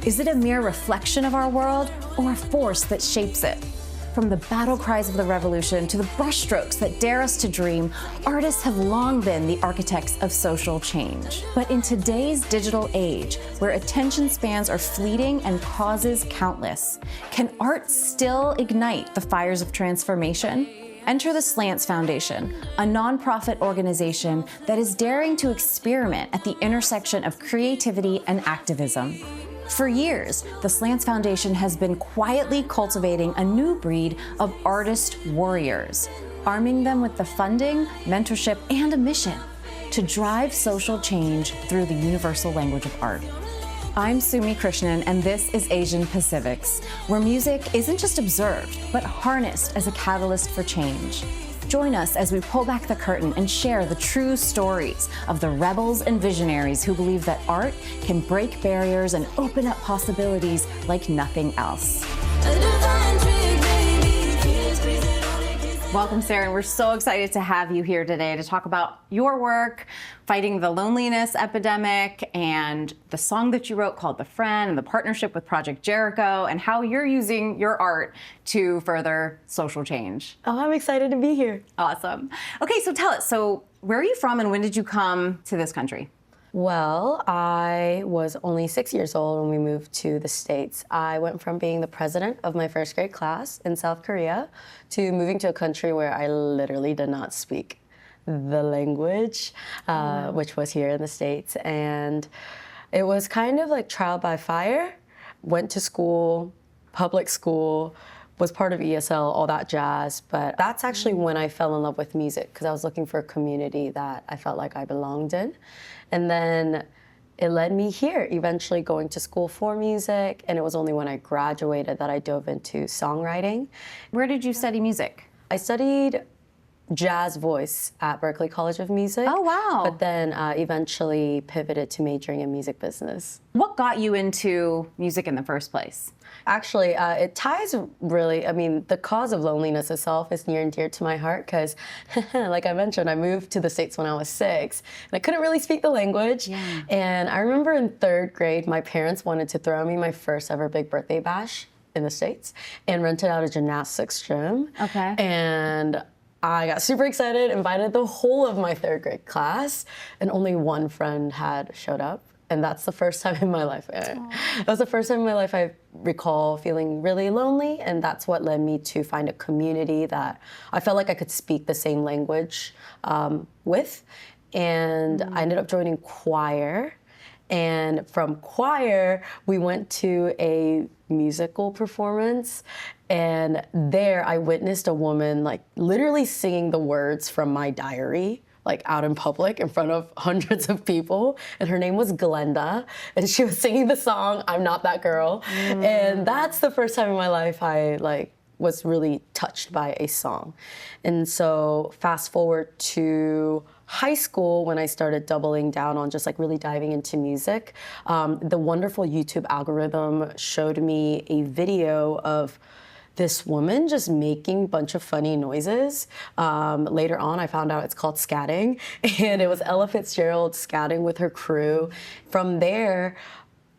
Is it a mere reflection of our world or a force that shapes it? From the battle cries of the revolution to the brushstrokes that dare us to dream, artists have long been the architects of social change. But in today's digital age, where attention spans are fleeting and causes countless, can art still ignite the fires of transformation? Enter the Slants Foundation, a nonprofit organization that is daring to experiment at the intersection of creativity and activism. For years, the Slants Foundation has been quietly cultivating a new breed of artist warriors, arming them with the funding, mentorship, and a mission to drive social change through the universal language of art. I'm Sumi X, and this is Asian PaCIVICS, where music isn't just observed, but harnessed as a catalyst for change. Join us as we pull back the curtain and share the true stories of the rebels and visionaries who believe that art can break barriers and open up possibilities like nothing else. Welcome, Serin. We're so excited to have you here today to talk about your work, fighting the loneliness epidemic, and the song that you wrote called The Friend, and the partnership with Project Jericho, and how you're using your art to further social change. Oh, I'm excited to be here. Awesome. Okay, so tell us, so where are you from and when did you come to this country? Well, I was only 6 years old when we moved to the States. I went from being the president of my first grade class in South Korea to moving to a country where I literally did not speak the language, which was here in the States. And it was kind of like trial by fire. Went to school, public school, was part of ESL, all that jazz. But that's actually when I fell in love with music, because I was looking for a community that I felt like I belonged in. And then it led me here, eventually going to school for music. And it was only when I graduated that I dove into songwriting. Where did you study music? I studied jazz voice at Berklee College of Music. Oh, wow. But then eventually pivoted to majoring in music business. What got you into music in the first place? Actually, it ties really, I mean, the cause of loneliness itself is near and dear to my heart because, like I mentioned, I moved to the States when I was 6, and I couldn't really speak the language. Yeah. And I remember in 3rd grade, my parents wanted to throw me my first ever big birthday bash in the States and rented out a gymnastics gym. Okay. And I got super excited, invited the whole of my 3rd grade class, and only one friend had showed up. And that's the first time in my life. That was the first time in my life I recall feeling really lonely, and that's what led me to find a community that I felt like I could speak the same language with. And I ended up joining choir. And from choir, we went to a musical performance. And there I witnessed a woman like literally singing the words from my diary, like out in public in front of hundreds of people. And her name was Glenda. And she was singing the song, I'm Not That Girl. And that's the first time in my life I was really touched by a song. And so fast forward to high school when I started doubling down on just like really diving into music, the wonderful YouTube algorithm showed me a video of this woman just making a bunch of funny noises. Later on, I found out it's called scatting, and it was Ella Fitzgerald scatting with her crew. From there,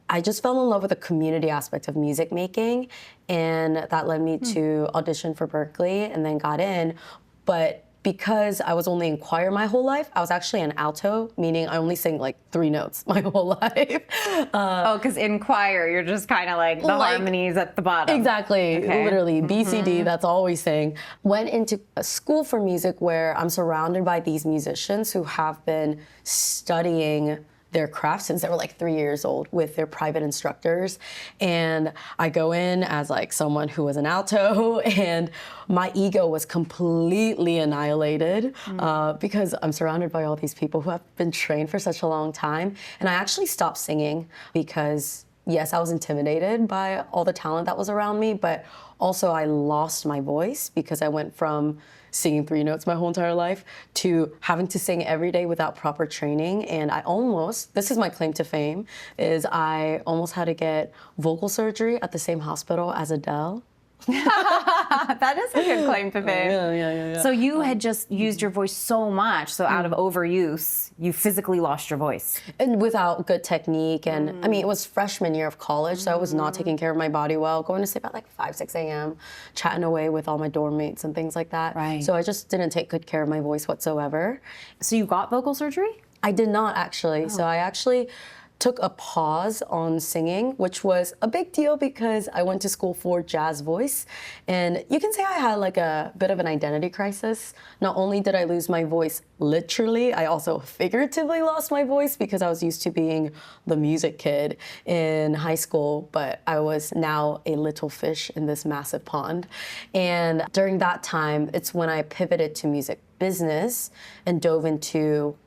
I just fell in love with the community aspect of music making, and that led me to audition for Berklee and then got in. But because I was only in choir my whole life, I was actually an alto, meaning I only sang like 3 notes my whole life. Because in choir, you're just kind of like the harmonies at the bottom. Exactly, okay. Literally, B, C, D, that's all we sing. Went into a school for music where I'm surrounded by these musicians who have been studying their craft since they were like 3 years old with their private instructors. And I go in as like someone who was an alto, and my ego was completely annihilated because I'm surrounded by all these people who have been trained for such a long time. And I actually stopped singing because, yes, I was intimidated by all the talent that was around me, but also I lost my voice because I went from singing 3 notes my whole entire life to having to sing every day without proper training. And I almost, this is my claim to fame, is I almost had to get vocal surgery at the same hospital as Adele. That is a good claim to fame. Yeah. So you had just used your voice so much, so out of overuse, you physically lost your voice. And without good technique, and I mean, it was freshman year of college, so I was not taking care of my body well, going to sleep at like 5, 6 a.m., chatting away with all my dorm mates and things like that. Right. So I just didn't take good care of my voice whatsoever. So you got vocal surgery? I did not actually. So I actually took a pause on singing, which was a big deal because I went to school for jazz voice. And you can say I had like a bit of an identity crisis. Not only did I lose my voice literally, I also figuratively lost my voice because I was used to being the music kid in high school, but I was now a little fish in this massive pond. And during that time, it's when I pivoted to music business and dove into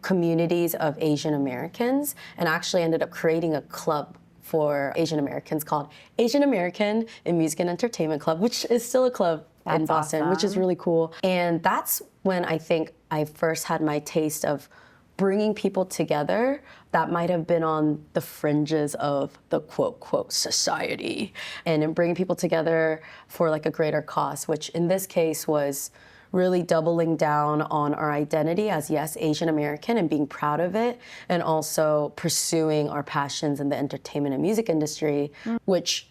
communities of Asian Americans, and actually ended up creating a club for Asian Americans called Asian American in Music and Entertainment Club, which is still a club in Boston, awesome. which is really cool. And that's when I think I first had my taste of bringing people together that might have been on the fringes of the quote society, and in bringing people together for like a greater cause, which in this case was really doubling down on our identity as, yes, Asian American and being proud of it, and also pursuing our passions in the entertainment and music industry, which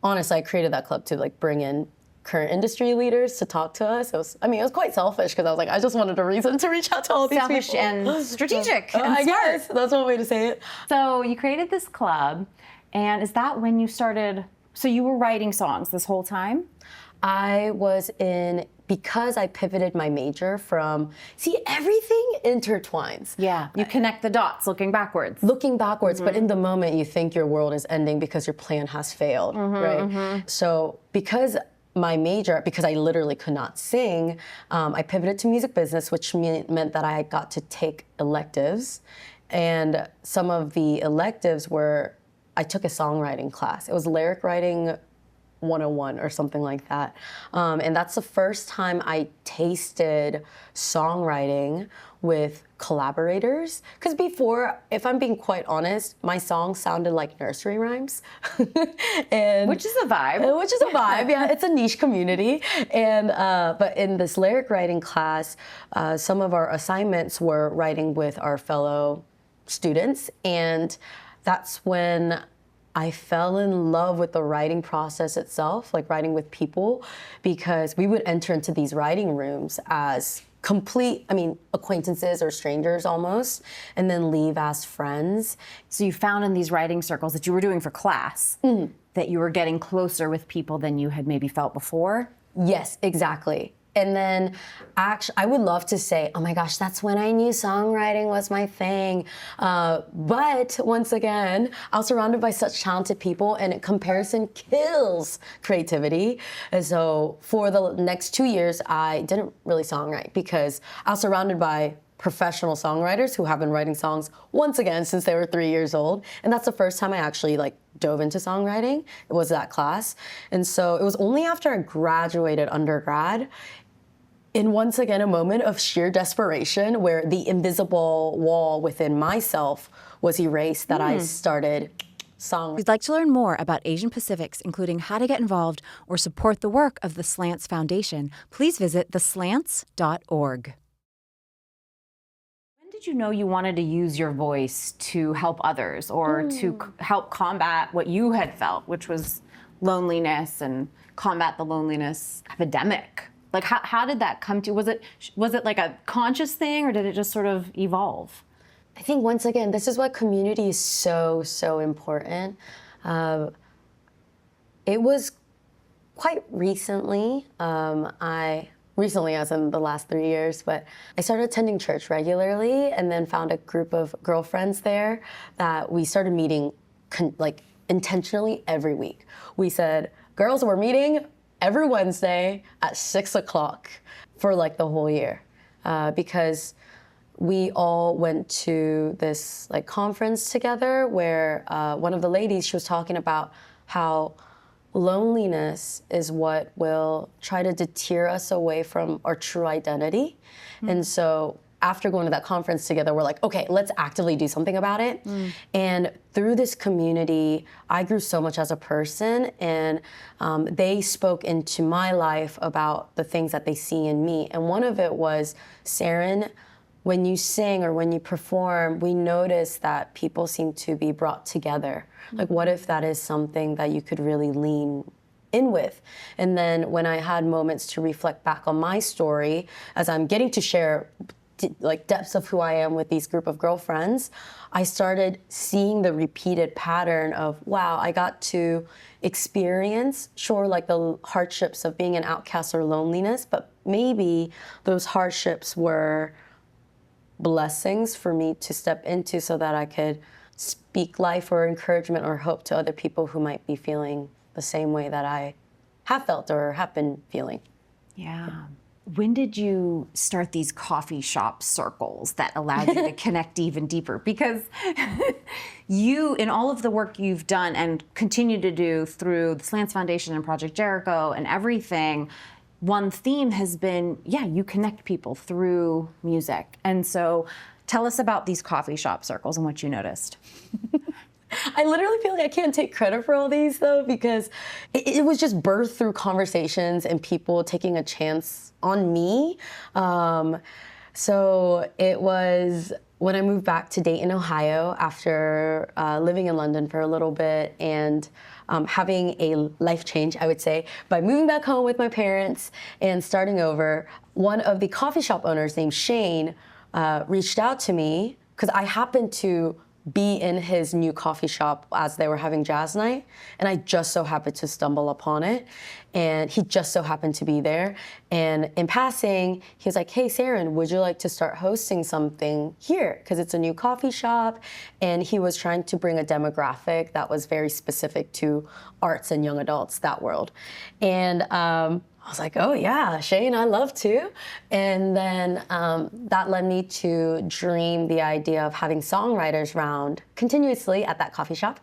honestly, I created that club to like bring in current industry leaders to talk to us. It was quite selfish because I was like, I just wanted a reason to reach out to all these Selfish people. and strategic and I smart. guess that's one way to say it. So you created this club, and is that when you started, so you were writing songs this whole time? I was because I pivoted my major from, everything intertwines. Yeah, you connect the dots looking backwards. Looking backwards, but in the moment you think your world is ending because your plan has failed, right? So because I literally could not sing, I pivoted to music business, which meant that I got to take electives. And some of the electives were, I took a songwriting class. It was lyric writing 101 or something like that. And that's the first time I tasted songwriting with collaborators. Because before, if I'm being quite honest, my songs sounded like nursery rhymes. Which is a vibe. Which is a vibe, yeah. It's a niche community. And but in this lyric writing class, some of our assignments were writing with our fellow students. And that's when I fell in love with the writing process itself, like writing with people, because we would enter into these writing rooms as complete, acquaintances or strangers almost, and then leave as friends. So you found in these writing circles that you were doing for class that you were getting closer with people than you had maybe felt before? Yes, exactly. And then actually, I would love to say, oh my gosh, that's when I knew songwriting was my thing. But once again, I was surrounded by such talented people, and comparison kills creativity. And so for the next 2 years, I didn't really songwrite because I was surrounded by professional songwriters who have been writing songs once again since they were 3 years old. And that's the first time I actually dove into songwriting. It was that class. And so it was only after I graduated undergrad, in once again a moment of sheer desperation where the invisible wall within myself was erased, that I started songwriting. If you'd like to learn more about Asian Pacifics, including how to get involved or support the work of the Slants Foundation, please visit theslants.org. When did you know you wanted to use your voice to help others or to help combat what you had felt, which was loneliness, and combat the loneliness epidemic? Like, how did that come to you? Was it like a conscious thing, or did it just sort of evolve? I think once again, this is why community is so, so important. It was quite recently, recently as in the last 3 years, but I started attending church regularly and then found a group of girlfriends there that we started meeting intentionally every week. We said, girls, we're meeting every Wednesday at 6 o'clock for the whole year, because we all went to this conference together where one of the ladies, she was talking about how loneliness is what will try to deter us away from our true identity. And so after going to that conference together, we're like, okay, let's actively do something about it. And through this community, I grew so much as a person, and they spoke into my life about the things that they see in me. And one of it was, Serin, when you sing or when you perform, we notice that people seem to be brought together. Like, what if that is something that you could really lean in with? And then when I had moments to reflect back on my story, as I'm getting to share like depths of who I am with these group of girlfriends, I started seeing the repeated pattern of, wow, I got to experience, sure, like the hardships of being an outcast or loneliness, but maybe those hardships were blessings for me to step into so that I could speak life or encouragement or hope to other people who might be feeling the same way that I have felt or have been feeling. Yeah. When did you start these coffee shop circles that allowed you to connect even deeper? Because you, in all of the work you've done and continue to do through the Slants Foundation and Project Jericho and everything, one theme has been, you connect people through music. And so tell us about these coffee shop circles and what you noticed. I literally feel like I can't take credit for all these, though, because it was just birthed through conversations and people taking a chance on me. So it was when I moved back to Dayton, Ohio, after living in London for a little bit and having a life change, I would say, by moving back home with my parents and starting over. One of the coffee shop owners named Shane reached out to me because I happened to be in his new coffee shop as they were having jazz night, and I just so happened to stumble upon it, and he just so happened to be there. And in passing, he was like, hey, Serin, would you like to start hosting something here? Because it's a new coffee shop, and he was trying to bring a demographic that was very specific to arts and young adults, that world. And I was like, oh yeah, Shane, I love to. And then that led me to dream the idea of having songwriters round continuously at that coffee shop.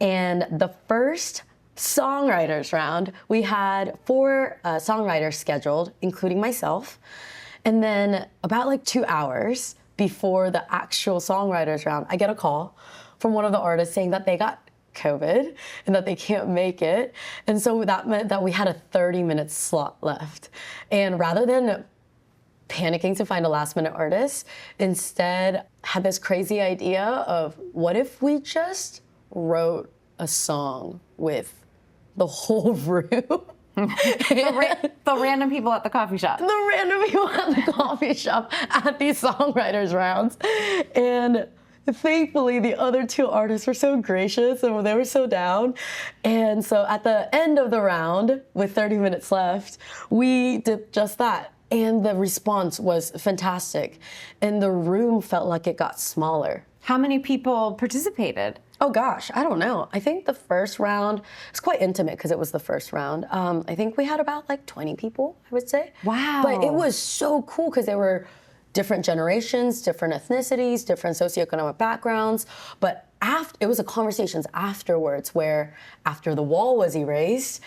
And the first songwriters round, we had 4 songwriters scheduled, including myself. And then about like 2 hours before the actual songwriters round, I get a call from one of the artists saying that they got COVID and that they can't make it. And so that meant that we had a 30-minute slot left. And rather than panicking to find a last-minute artist, instead had this crazy idea of, what if we just wrote a song with the whole room? The random people at the coffee shop. The random people at the coffee shop at these songwriters rounds. And thankfully, the other 2 artists were so gracious and they were so down. And so at the end of the round, with 30 minutes left, we did just that. And the response was fantastic. And the room felt like it got smaller. How many people participated? Oh gosh, I don't know. I think the first round was quite intimate because it was the first round. I think we had about like 20 people, I would say. Wow. But it was so cool because they were different generations, different ethnicities, different socioeconomic backgrounds. But it was a conversations afterwards where, after the wall was erased,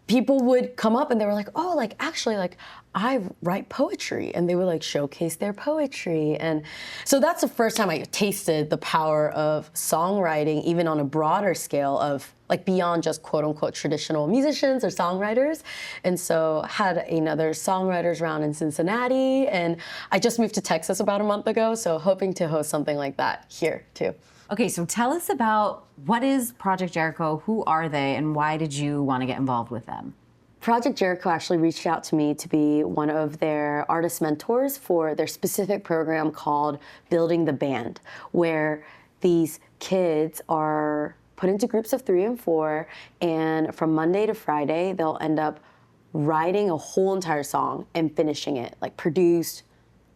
people would come up and they were like, oh, like actually, like I write poetry, and they would like showcase their poetry. And so that's the first time I tasted the power of songwriting, even on a broader scale of like beyond just quote unquote traditional musicians or songwriters. And so had another songwriters round in Cincinnati, and I just moved to Texas about a month ago, so hoping to host something like that here too. Okay, so tell us about, what is Project Jericho, who are they, and why did you want to get involved with them? Project Jericho actually reached out to me to be one of their artist mentors for their specific program called Building the Band, where these kids are put into groups of 3 and 4, and from Monday to Friday, they'll end up writing a whole entire song and finishing it, like produced,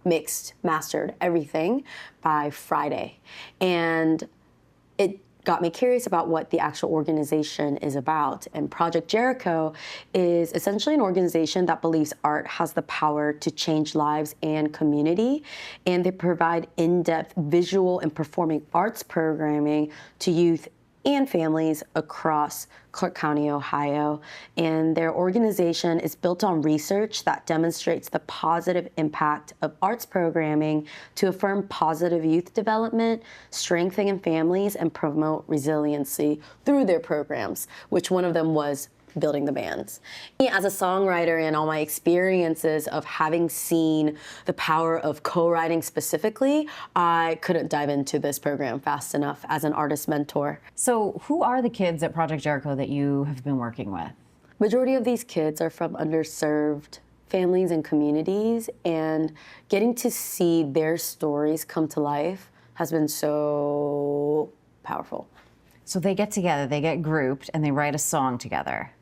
mixed, mastered, everything by Friday. And it got me curious about what the actual organization is about. And Project Jericho is essentially an organization that believes art has the power to change lives and community. And they provide in-depth visual and performing arts programming to youth and families across Clark County, Ohio. And their organization is built on research that demonstrates the positive impact of arts programming to affirm positive youth development, strengthen families, and promote resiliency through their programs, which one of them was building the bands. As a songwriter and all my experiences of having seen the power of co-writing specifically, I couldn't dive into this program fast enough as an artist mentor. So who are the kids at Project Jericho that you have been working with? Majority of these kids are from underserved families and communities, and getting to see their stories come to life has been so powerful. So they get together, they get grouped, and they write a song together.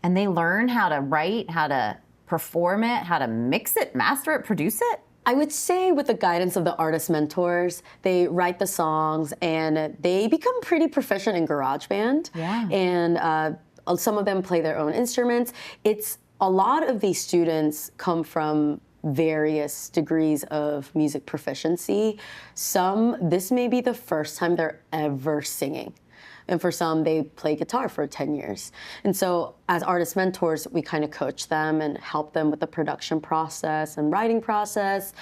And they learn how to write, how to perform it, how to mix it, master it, produce it? I would say with the guidance of the artist mentors, they write the songs and they become pretty proficient in GarageBand. Yeah. And some of them play their own instruments. A lot of these students come from various degrees of music proficiency. This may be the first time they're ever singing. And for some, they play guitar for 10 years. And so as artist mentors, we kind of coach them and help them with the production process and writing process.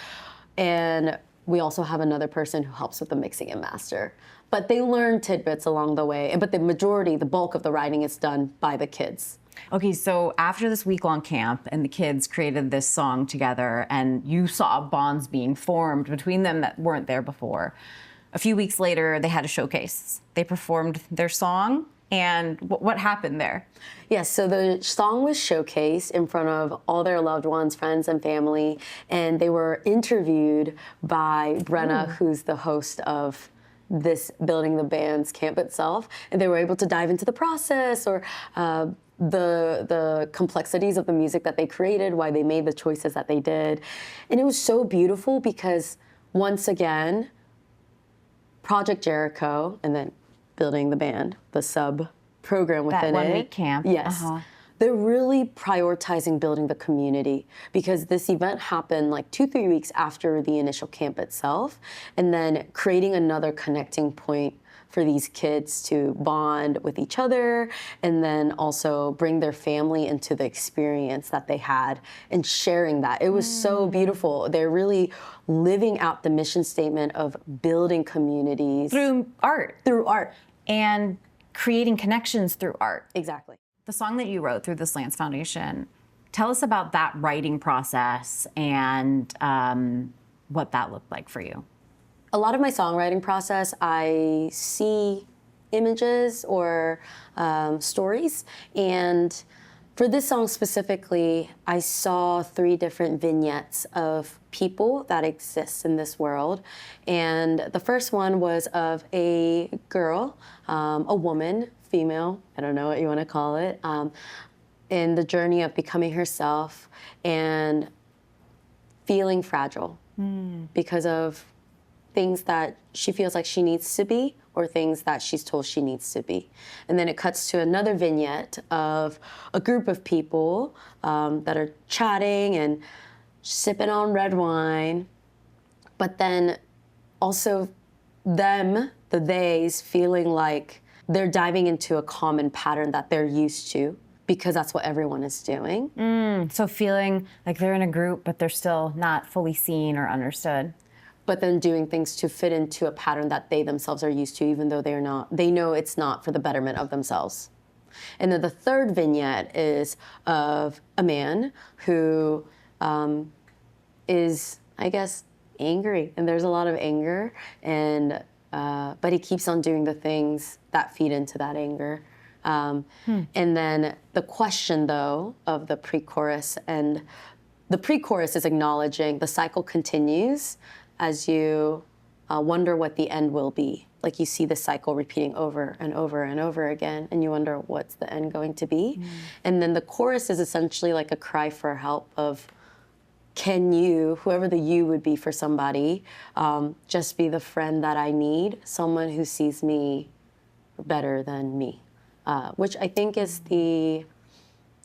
And we also have another person who helps with the mixing and master. But they learn tidbits along the way. But the bulk of the writing is done by the kids. Okay, so after this week-long camp and the kids created this song together and you saw bonds being formed between them that weren't there before, a few weeks later, they had a showcase. They performed their song, and what happened there? Yes, so the song was showcased in front of all their loved ones, friends, and family, and they were interviewed by Brenna, who's the host of this Building the Band's camp itself, and they were able to dive into the process or the complexities of the music that they created, why they made the choices that they did. And it was so beautiful because, once again, Project Jericho, and then Building the Band, the sub-program within it. That one-week camp. Yes. They're really prioritizing building the community because this event happened like 2-3 weeks after the initial camp itself, and then creating another connecting point for these kids to bond with each other and then also bring their family into the experience that they had and sharing that. It was so beautiful. They're really living out the mission statement of building communities. Through art. Through art. And creating connections through art. Exactly. The song that you wrote through the Slants Foundation, tell us about that writing process and what that looked like for you. A lot of my songwriting process, I see images or stories. And for this song specifically, I saw 3 different vignettes of people that exist in this world. And the first one was of a girl, a woman, female, I don't know what you want to call it, in the journey of becoming herself and feeling fragile because of things that she feels like she needs to be or things that she's told she needs to be. And then it cuts to another vignette of a group of people that are chatting and sipping on red wine, but then also them, the theys, feeling like they're diving into a common pattern that they're used to because that's what everyone is doing. So feeling like they're in a group, but they're still not fully seen or understood. But then doing things to fit into a pattern that they themselves are used to, even though they're not. They know it's not for the betterment of themselves. And then the third vignette is of a man who is, I guess, angry. And there's a lot of anger, and but he keeps on doing the things that feed into that anger. And then the question, though, of the pre-chorus, and the pre-chorus is acknowledging the cycle continues as you wonder what the end will be. Like you see the cycle repeating over and over and over again, and you wonder what's the end going to be. And then the chorus is essentially like a cry for help of, can you, whoever the you would be for somebody, just be the friend that I need, someone who sees me better than me, which I think is the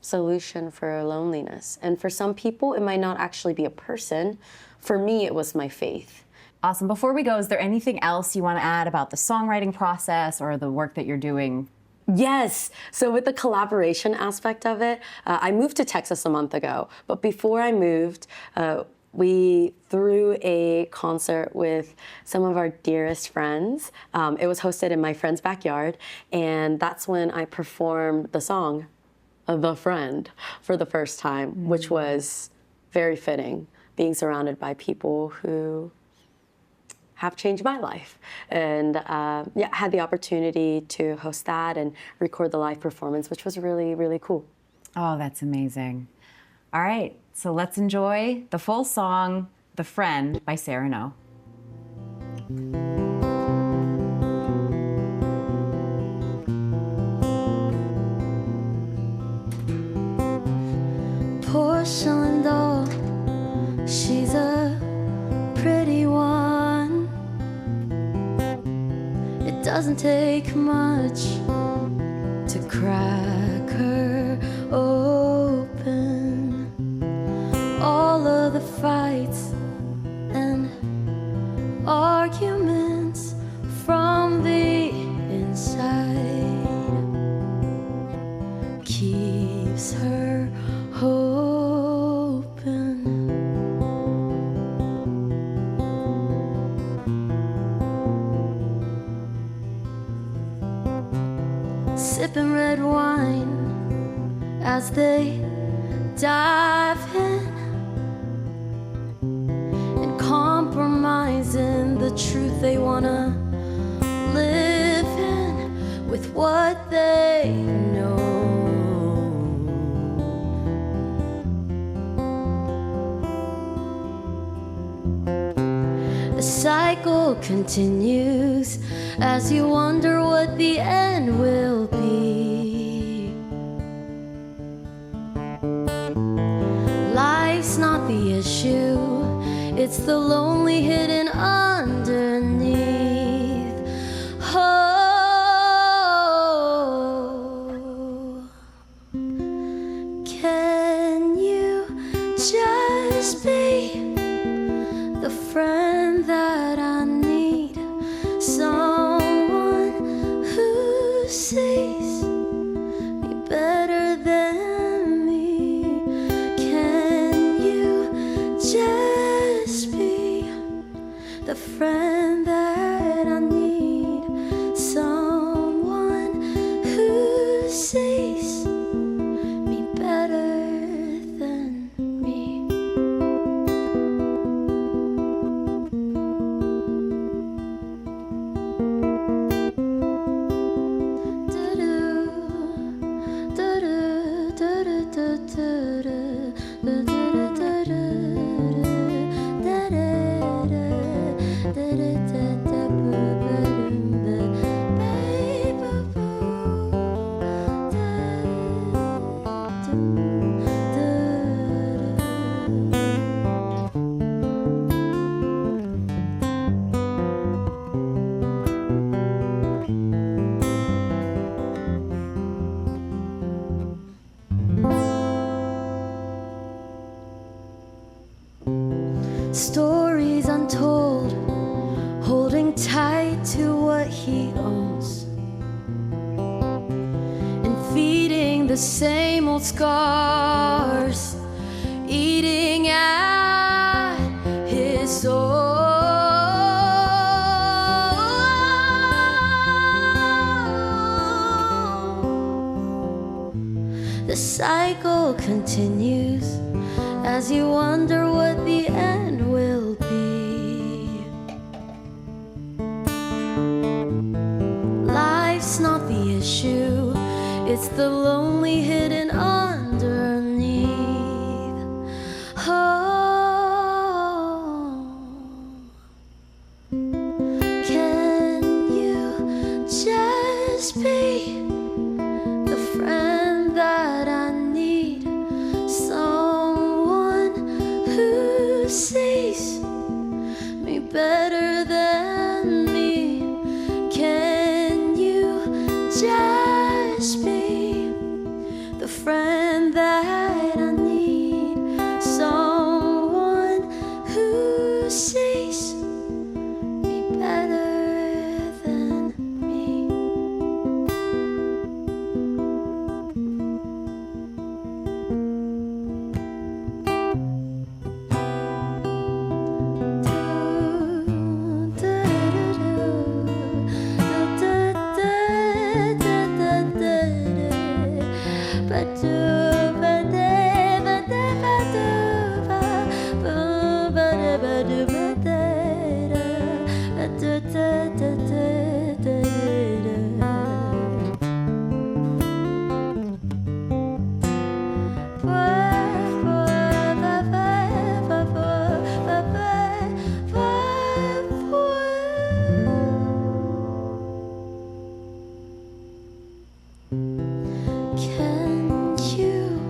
solution for loneliness. And for some people, it might not actually be a person. For me, it was my faith. Awesome. Before we go, is there anything else you want to add about the songwriting process or the work that you're doing? Yes. So with the collaboration aspect of it, I moved to Texas a month ago. But before I moved, we threw a concert with some of our dearest friends. It was hosted in my friend's backyard. And that's when I performed the song, The Friend, for the first time, which was very fitting, being surrounded by people who have changed my life. And yeah, had the opportunity to host that and record the live performance, which was really, really cool. Oh, that's amazing. All right, so let's enjoy the full song, The Friend by Serin. Porcelain doll, she's a pretty one. It doesn't take much to crack her open. All of the fights and arguments from the inside keeps her open. Sipping red wine as they dive in and compromising the truth they wanna live in with what they know. The cycle continues as you wonder what the end will be. Life's not the issue, it's the lonely hidden underneath. Oh, can you just be the friend that I need? Someone who sees me better than me. Can you just be the friend that I need? Someone who sees me better than me. Stories untold, holding tight to what he owns, and feeding the same old scars, eating at his soul. The cycle continues as you wonder what the end will be. Life's not the issue, it's the lonely hidden underneath. Oh, can you just be the friend that I need? Someone who sees me better than me. Can you just be the friend that I need? Someone who sees Can you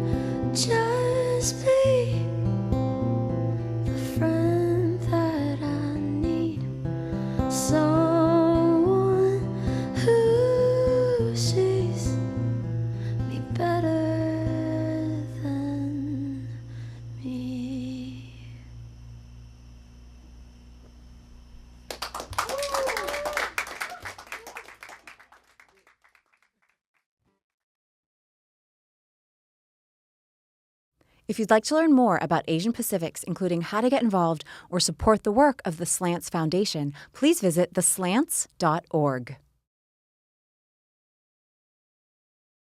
just be the friend that I need? Someone who sees me better than me. If you'd like to learn more about Asian Pacifics, including how to get involved or support the work of the Slants Foundation, please visit theslants.org.